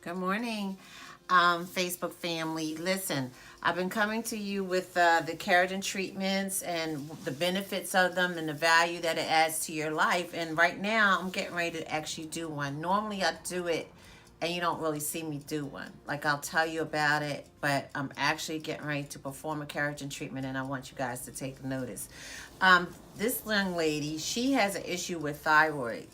Good morning, Facebook family. Listen, I've been coming to you with the keratin treatments and the benefits of them and the value that it adds to your life. And right now, I'm getting ready to actually do one. Normally, I do it and you don't really see me do one. Like, I'll tell you about it, but I'm actually getting ready to perform a keratin treatment and I want you guys to take notice. This young lady, she has an issue with thyroid.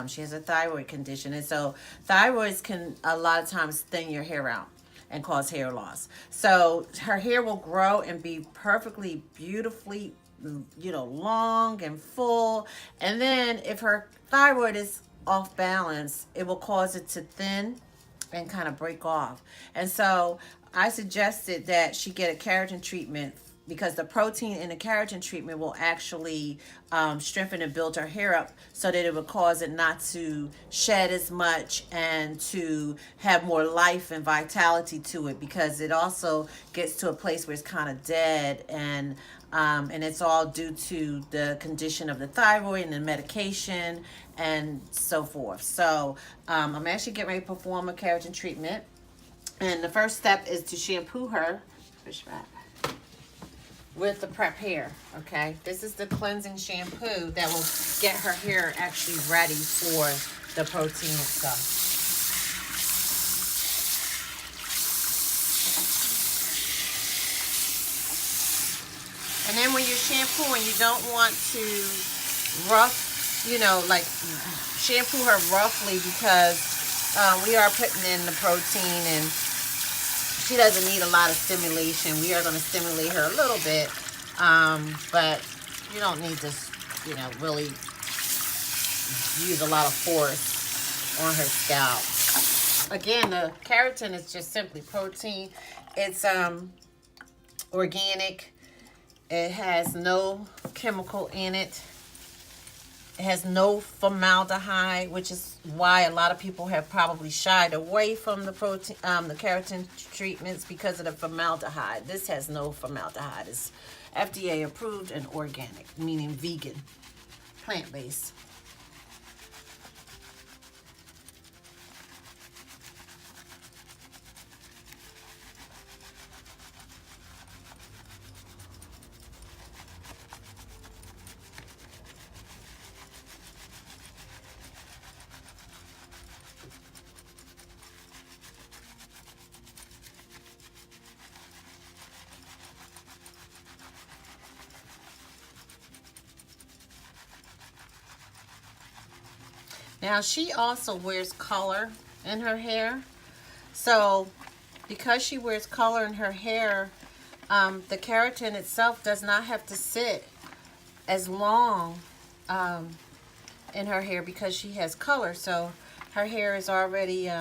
She has a thyroid condition, and so thyroids can a lot of times thin your hair out and cause hair loss. So her hair will grow and be perfectly, beautifully, long and full. And then if her thyroid is off balance, it will cause it to thin and kind of break off. And so I suggested that she get a keratin treatment because the protein in the keratin treatment will actually strengthen and build her hair up so that it would cause it not to shed as much and to have more life and vitality to it, because it also gets to a place where it's kind of dead, and it's all due to the condition of the thyroid and the medication and so forth. So I'm actually getting ready to perform a keratin treatment, and the first step is to shampoo her with the prep hair. Okay, this is the cleansing shampoo that will get her hair actually ready for the protein itself. And then when you're shampooing, you don't want to like shampoo her roughly, because we are putting in the protein and she doesn't need a lot of stimulation. We are going to stimulate her a little bit, but you don't need to, really use a lot of force on her scalp. Again, the keratin is just simply protein. It's organic. It has no chemical in it. It has no formaldehyde, which is why a lot of people have probably shied away from the keratin treatments, because of the formaldehyde. This has no formaldehyde. It's FDA approved and organic, meaning vegan, plant-based. Now, she also wears color in her hair. So, because she wears color in her hair, the keratin itself does not have to sit as long in her hair because she has color. So, her hair is already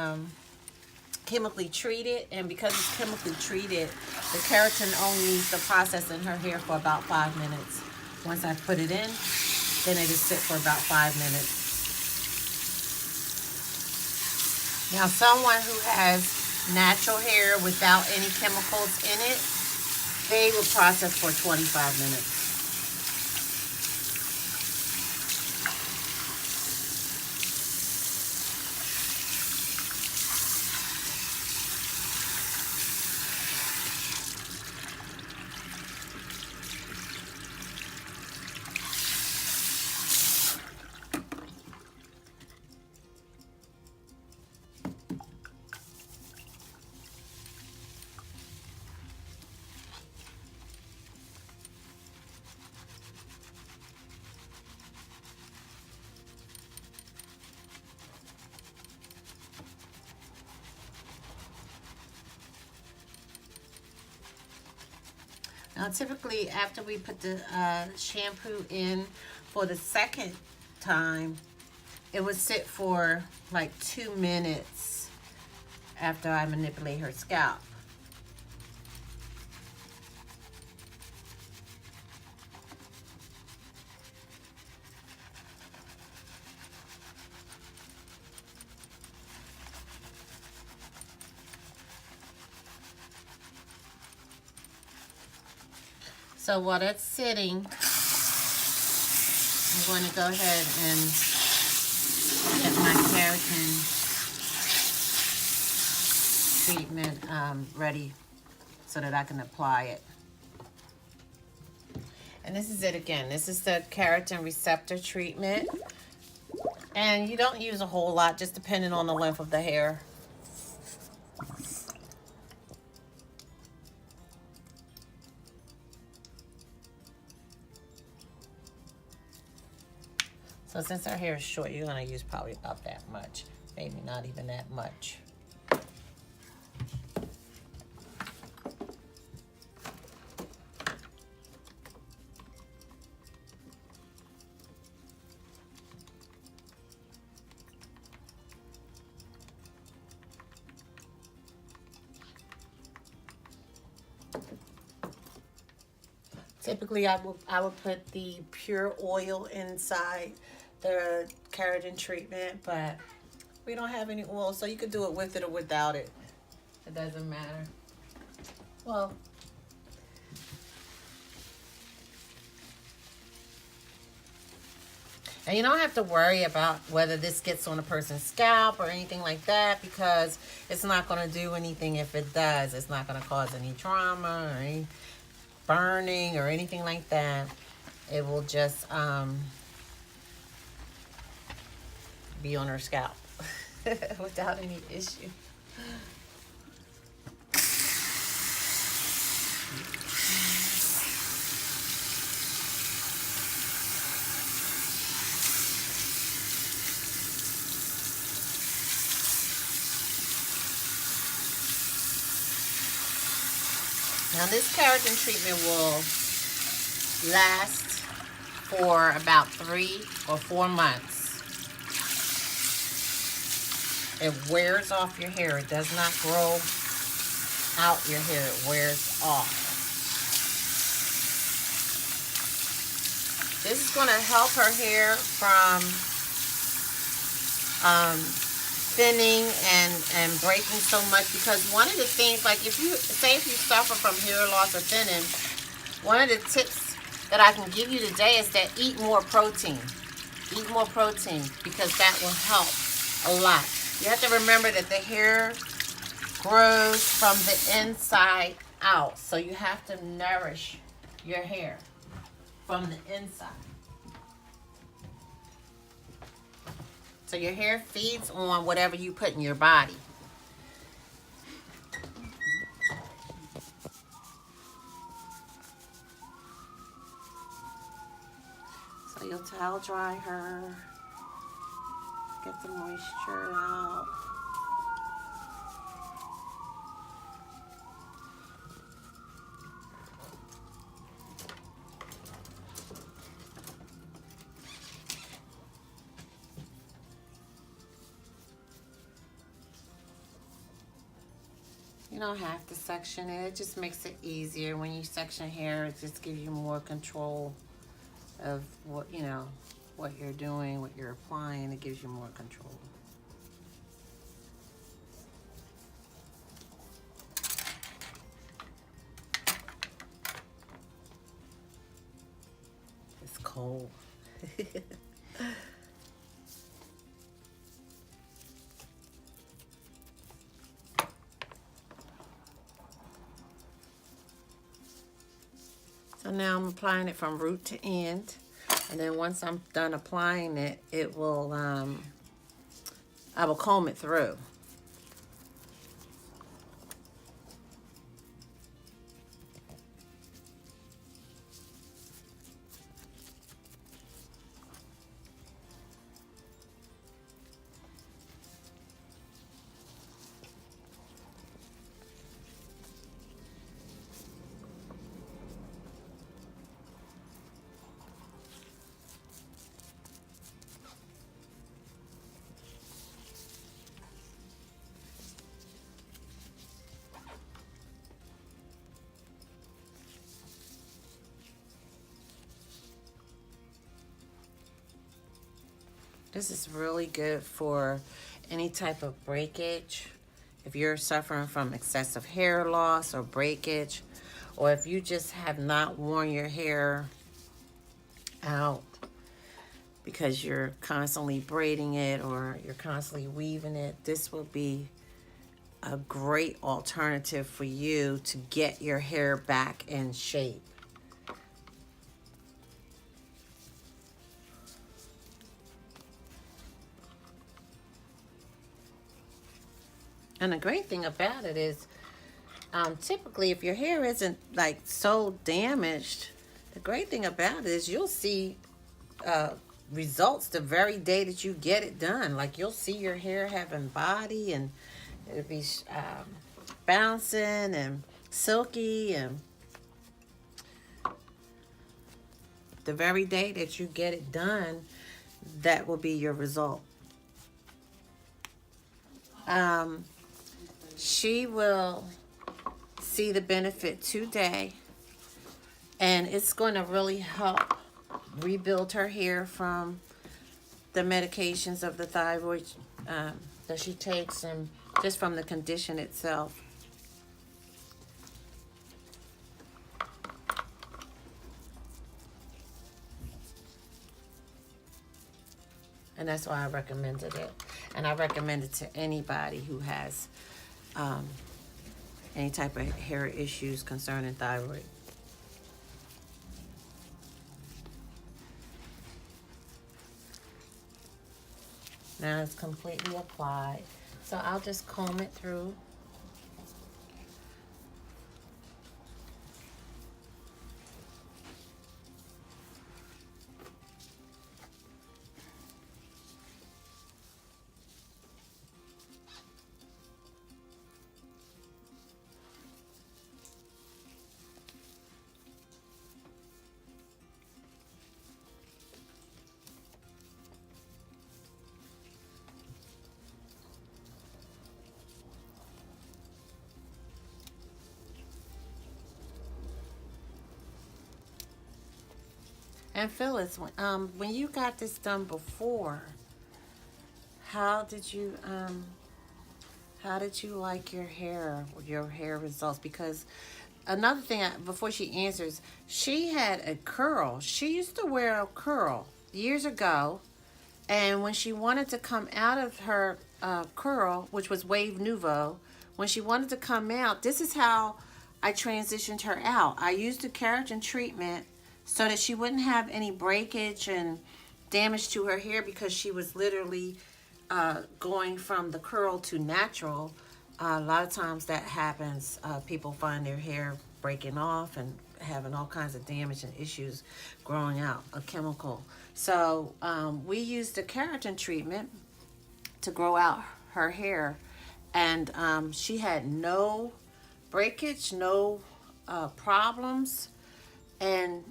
chemically treated, and because it's chemically treated, the keratin only needs to process in her hair for about 5 minutes. Once I put it in, then it is sit for about 5 minutes. Now, someone who has natural hair without any chemicals in it, they will process for 25 minutes. Now, typically, after we put the shampoo in for the second time, it would sit for like 2 minutes after I manipulate her scalp. So while that's sitting, I'm going to go ahead and get my keratin treatment ready so that I can apply it. And this is it again. This is the keratin receptor treatment. And you don't use a whole lot, just depending on the length of the hair. So since our hair is short, you're going to use probably about that much. Maybe not even that much. Typically, I would put the pure oil inside the keratin treatment, but we don't have any oil, so you could do it with it or without it. It doesn't matter. Well, and you don't have to worry about whether this gets on a person's scalp or anything like that, because it's not going to do anything if it does. It's not going to cause any trauma or any burning or anything like that. It will just be on her scalp without any issue. Now this keratin treatment will last for about 3 or 4 months. It wears off your hair. It does not grow out your hair. It wears off. This is going to help her hair from thinning and breaking so much, because one of the things, like if you suffer from hair loss or thinning, one of the tips that I can give you today is that eat more protein. Eat more protein, because that will help a lot. You have to remember that the hair grows from the inside out, so you have to nourish your hair from the inside. So your hair feeds on whatever you put in your body. So you'll towel dry her, get the moisture out. You don't have to section it. It just makes it easier. When you section hair, it just gives you more control of what, you know, what you're doing, what you're applying. It gives you more control. It's cold. So now I'm applying it from root to end, and then once I'm done applying it, it will I will comb it through. This is really good for any type of breakage. If you're suffering from excessive hair loss or breakage, or if you just have not worn your hair out because you're constantly braiding it or you're constantly weaving it, this will be a great alternative for you to get your hair back in shape. And the great thing about it is, typically, if your hair isn't like so damaged, the great thing about it is you'll see results the very day that you get it done. Like you'll see your hair having body, and it'll be bouncing and silky, and the very day that you get it done, that will be your result. She will see the benefit today, and it's going to really help rebuild her hair from the medications of the thyroid that she takes, and just from the condition itself. And that's why I recommended it. And I recommend it to anybody who has any type of hair issues concerning thyroid. Now it's completely applied. So I'll just comb it through. And Phyllis, when you got this done before, how did you like your hair results? Because another thing, before she answers, she had a curl. She used to wear a curl years ago, and when she wanted to come out of her curl, which was Wave Nouveau, when she wanted to come out, this is how I transitioned her out. I used a keratin treatment so that she wouldn't have any breakage and damage to her hair, because she was literally going from the curl to natural. A lot of times that happens. People find their hair breaking off and having all kinds of damage and issues growing out, a chemical. So we used a keratin treatment to grow out her hair, and she had no breakage, no problems, and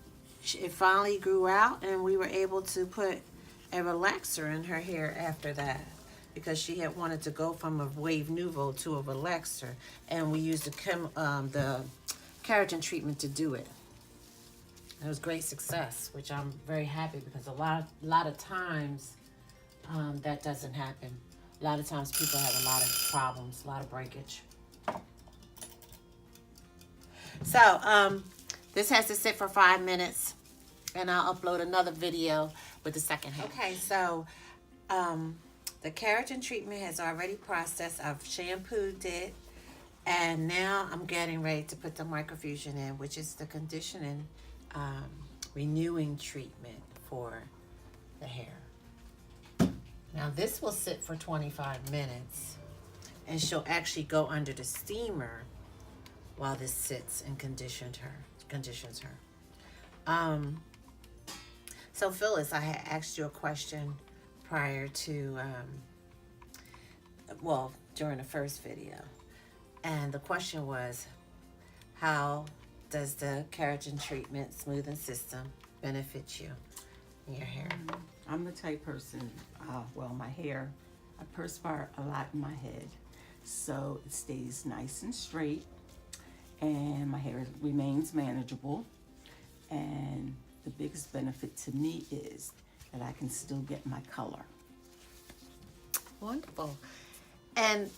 it finally grew out, and we were able to put a relaxer in her hair after that, because she had wanted to go from a Wave Nouveau to a relaxer, and we used the keratin treatment to do it. It was great success, which I'm very happy, because a lot of times that doesn't happen. A lot of times people have a lot of problems, a lot of breakage. So this has to sit for 5 minutes, and I'll upload another video with the second hair. Okay, so the keratin treatment has already processed. I've shampooed it, and now I'm getting ready to put the microfusion in, which is the conditioning, renewing treatment for the hair. Now this will sit for 25 minutes, and she'll actually go under the steamer while this sits and conditions her. So Phyllis, I had asked you a question prior to, during the first video. And the question was, how does the keratin treatment smoothing system benefit you in your hair? I'm the type person, my hair, I perspire a lot in my head. So it stays nice and straight, and my hair remains manageable. And the biggest benefit to me is that I can still get my color. Wonderful. And,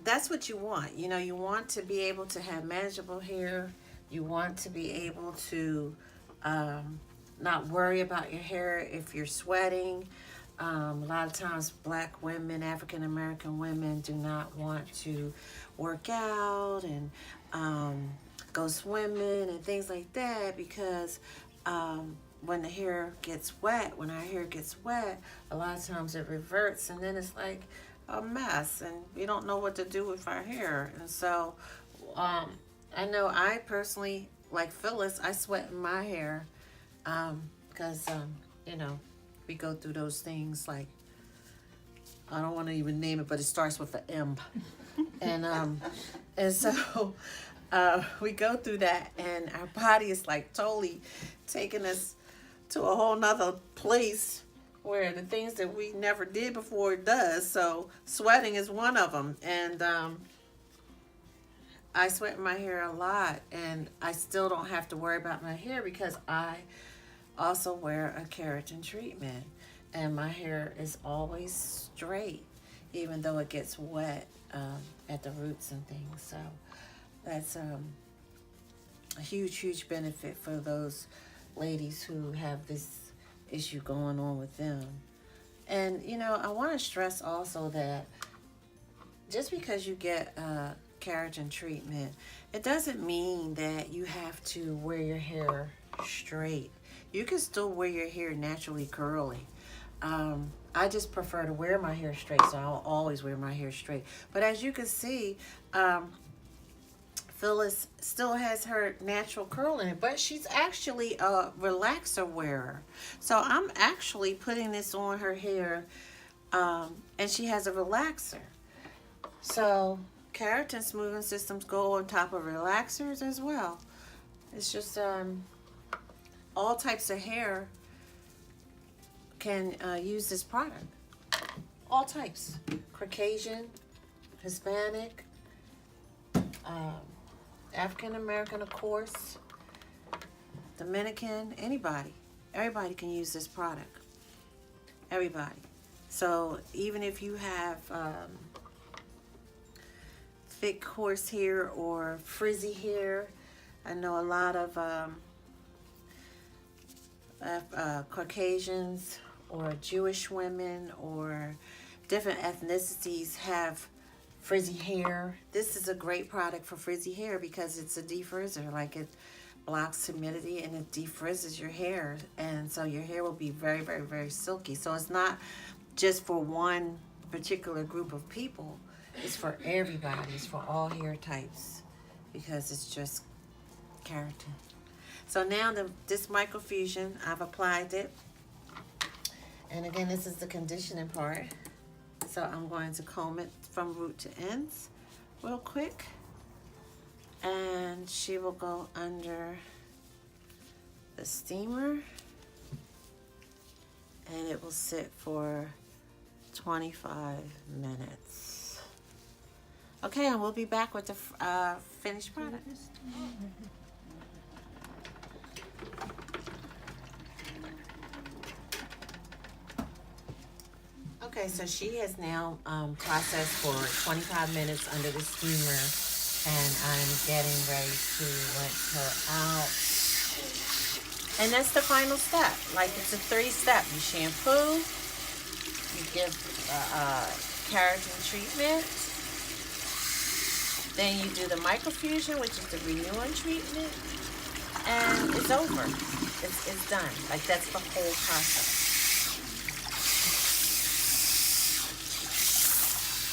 that's what you want. You want to be able to have manageable hair. You want to be able to not worry about your hair if you're sweating. A lot of times black women, African American women do not want to work out and go swimming and things like that because when the hair gets wet, when our hair gets wet, a lot of times it reverts and then it's like a mess and we don't know what to do with our hair. And so I know I personally, like Phyllis, I sweat in my hair because, you know, we go through those things like, I don't want to even name it, but it starts with an M. And so we go through that and our body is like totally taking us to a whole nother place where the things that we never did before it does. So sweating is one of them. And I sweat in my hair a lot and I still don't have to worry about my hair because I also wear a keratin treatment and my hair is always straight even though it gets wet at the roots and things. So that's a huge benefit for those ladies who have this issue going on with them. And you know, I want to stress also that just because you get a keratin treatment, it doesn't mean that you have to wear your hair straight. You can still wear your hair naturally curly. I just prefer to wear my hair straight, so I'll always wear my hair straight. But as you can see, Phyllis still has her natural curl in it, but she's actually a relaxer wearer. So I'm actually putting this on her hair, and she has a relaxer. So keratin smoothing systems go on top of relaxers as well. It's just all types of hair can use this product. All types. Caucasian, Hispanic, African American, of course, Dominican, anybody. Everybody can use this product. Everybody. So even if you have thick coarse hair or frizzy hair, I know a lot of Caucasians or Jewish women or different ethnicities have frizzy hair. This is a great product for frizzy hair because it's a defrizzer. Like, it blocks humidity and it defrizzes your hair, and so your hair will be very silky. So it's not just for one particular group of people, it's for everybody. It's for all hair types because it's just keratin. So now this microfusion, I've applied it. And again, this is the conditioning part. So I'm going to comb it from root to ends real quick. And she will go under the steamer. And it will sit for 25 minutes. Okay, and we'll be back with the finished product. Okay, so she has now processed for 25 minutes under the steamer, and I'm getting ready to rinse her out. And that's the final step. Like, it's a 3-step. You shampoo, you give keratin treatment, then you do the microfusion, which is the renewing treatment, and it's over. It's done. Like, that's the whole process.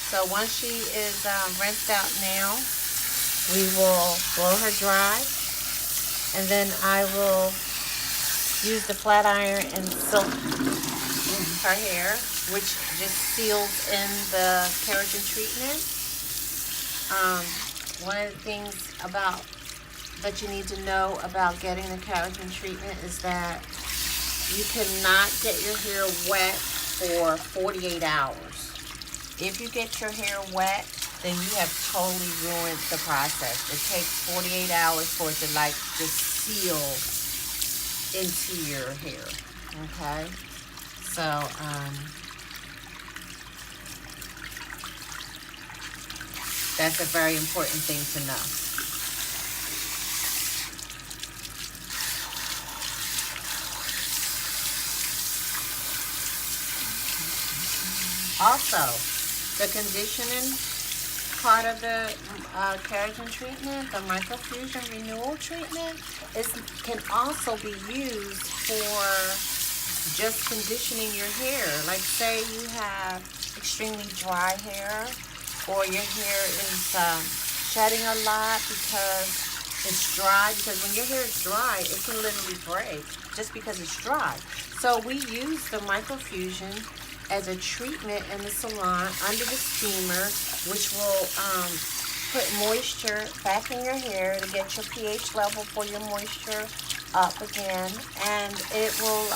So once she is rinsed out now, we will blow her dry, and then I will use the flat iron and silk her hair, which just seals in the keratin treatment. One of the things that you need to know about getting the keratin treatment is that you cannot get your hair wet for 48 hours. If you get your hair wet, then you have totally ruined the process. It takes 48 hours for it to just seal into your hair. Okay? So, that's a very important thing to know. Also, the conditioning part of the keratin treatment, the microfusion renewal treatment, can also be used for just conditioning your hair. Like say you have extremely dry hair, or your hair is shedding a lot because it's dry. Because when your hair is dry, it can literally break just because it's dry. So we use the microfusion as a treatment in the salon under the steamer, which will put moisture back in your hair to get your pH level for your moisture up again, and it will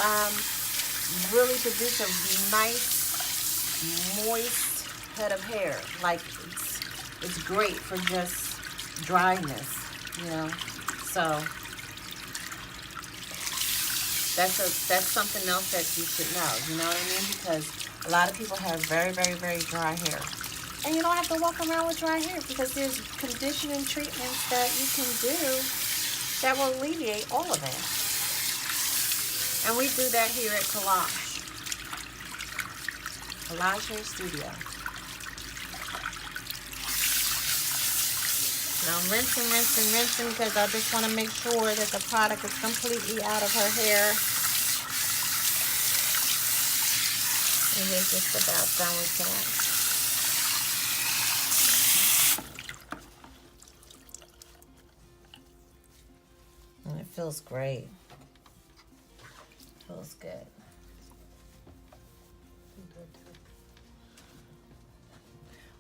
really produce a nice moist head of hair. Like it's great for just dryness, you know. So that's something else that you should know. You know what I mean? Because a lot of people have very, very, very dry hair. And you don't have to walk around with dry hair because there's conditioning treatments that you can do that will alleviate all of that. And we do that here at Collage. Collage Hair Studio. Now I'm rinsing because I just want to make sure that the product is completely out of her hair. And we're just about done with that. And it feels great. Feels good.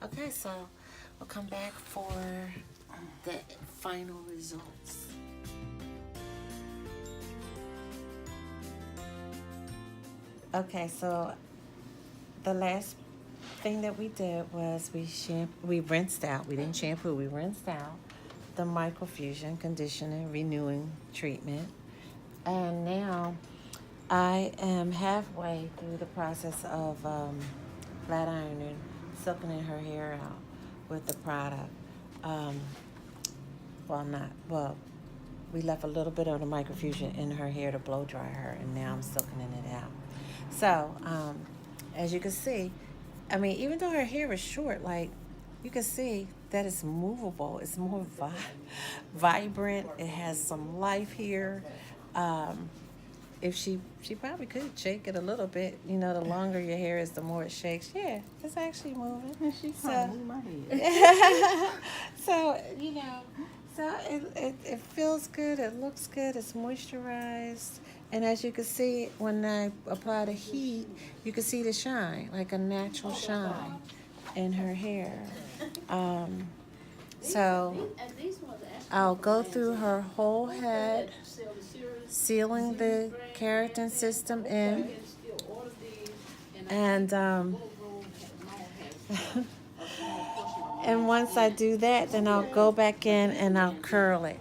Okay, so we'll come back for the final results. Okay, so the last thing that we did was we rinsed out. We didn't shampoo. We rinsed out the microfusion conditioning renewing treatment, and now I am halfway through the process of flat ironing, silkening her hair out with the product. We left a little bit of the microfusion in her hair to blow dry her, and now I'm silkening it out. So, as you can see, I mean, even though her hair is short, like, you can see that it's movable. It's more vibrant. It has some life here. If she probably could shake it a little bit. You know, the longer your hair is, the more it shakes. Yeah, it's actually moving. And she's trying to move my head. So, you know, so it feels good. It looks good. It's moisturized. And as you can see, when I apply the heat, you can see the shine, like a natural shine in her hair. So I'll go through her whole head, sealing the keratin system in, and and once I do that, then I'll go back in and I'll curl it.